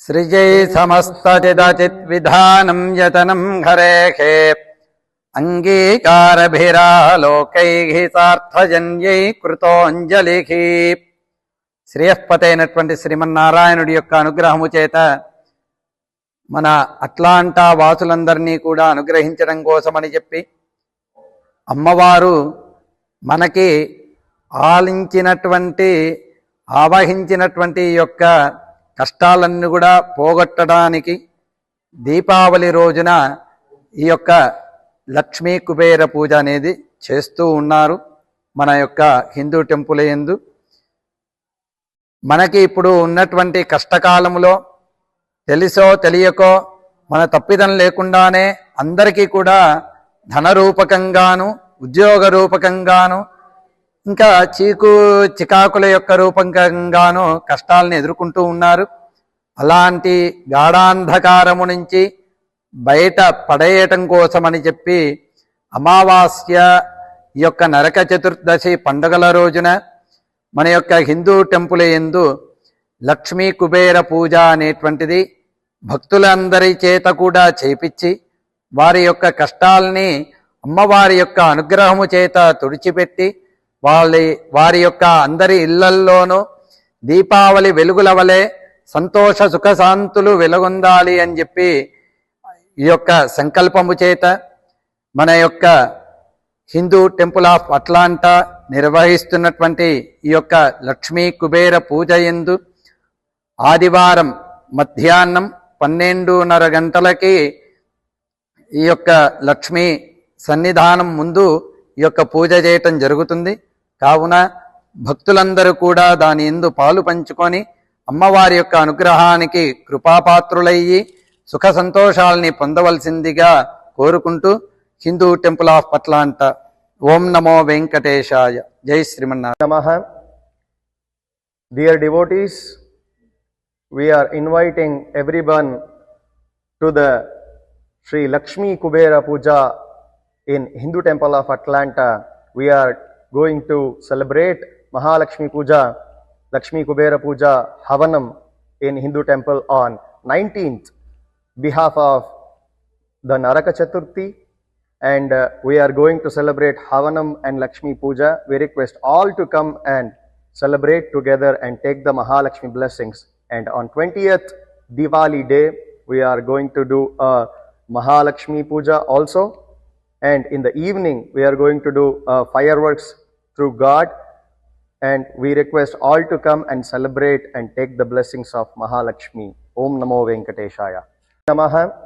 सृजै समस्तचिदचिद्विधानं यतनं हरेः अंगीकारभिरालोकैः सार्थजन्यै कृतोऽञ्जलिः। శ్రేయస్పతైనటువంటి శ్రీమన్నారాయణుడి యొక్క అనుగ్రహము చేత మన అట్లాంటా వాసులందరినీ కూడా అనుగ్రహించడం కోసమని చెప్పి అమ్మవారు మనకి ఆవహించినటువంటి యొక్క కష్టాలన్నీ కూడా పోగొట్టడానికి దీపావళి రోజున ఈ యొక్క లక్ష్మీ కుబేర పూజ అనేది చేస్తూ ఉన్నారు మన యొక్క హిందూ టెంపుల్ యందు. మనకి ఇప్పుడు ఉన్నటువంటి కష్టకాలంలో తెలిసో తెలియకో మన తప్పిదం లేకుండానే అందరికీ కూడా ధన రూపకంగాను ఉద్యోగ రూపకంగాను ఇంకా చికాకుల యొక్క రూపకంగాను కష్టాలను ఎదుర్కొంటూ ఉన్నారు. అలాంటి గాఢాంధకారము నుంచి బయట పడేయటం కోసమని చెప్పి అమావాస్య ఈ యొక్క నరక చతుర్దశి పండుగల రోజున మన యొక్క హిందూ టెంపుల్ యందు లక్ష్మీ కుబేర పూజ అనేటువంటిది భక్తులందరి చేత కూడా చేపించి వారి యొక్క కష్టాలని అమ్మవారి యొక్క అనుగ్రహము చేత తుడిచిపెట్టి వారి యొక్క అందరి ఇళ్లల్లోనూ దీపావళి వెలుగుల వలె సంతోష సుఖశాంతులు వెలుగొందాలి అని చెప్పి ఈ యొక్క సంకల్పము చేత మన యొక్క హిందూ టెంపుల్ ఆఫ్ అట్లాంటా నిర్వహిస్తున్నటువంటి ఈ యొక్క లక్ష్మీ కుబేర పూజ యందు ఆదివారం మధ్యాహ్నం 12:30 గంటలకి ఈ యొక్క లక్ష్మీ సన్నిధానం ముందు ఈ యొక్క పూజ చేయటం జరుగుతుంది. కావున భక్తులందరూ కూడా దాని యందు పాలు పంచుకొని అమ్మవారి యొక్క అనుగ్రహానికి కృపాపాత్రులయ్యి సుఖ సంతోషాలని పొందవలసిందిగా కోరుకుంటూ హిందూ టెంపుల్ ఆఫ్ అట్లాంటా ఓం నమో వెంకటేశాయ. జై Srimannarayana. Dear devotees, we are inviting everyone to the Sri Lakshmi Kubera Puja in Hindu Temple of Atlanta. We are going to celebrate Mahalakshmi Puja, Lakshmi Kubera Puja Havanam in Hindu Temple on 19th, behalf of the Naraka Chaturthi, and we are going to celebrate Havanam and Lakshmi Puja. We request all to come and celebrate together and take the Mahalakshmi blessings. And on 20th Diwali day, we are going to do a Mahalakshmi Puja also. And in the evening, we are going to do fireworks through God. And we request all to come and celebrate and take the blessings of Mahalakshmi. Om Namo Venkateshaya. Namaha.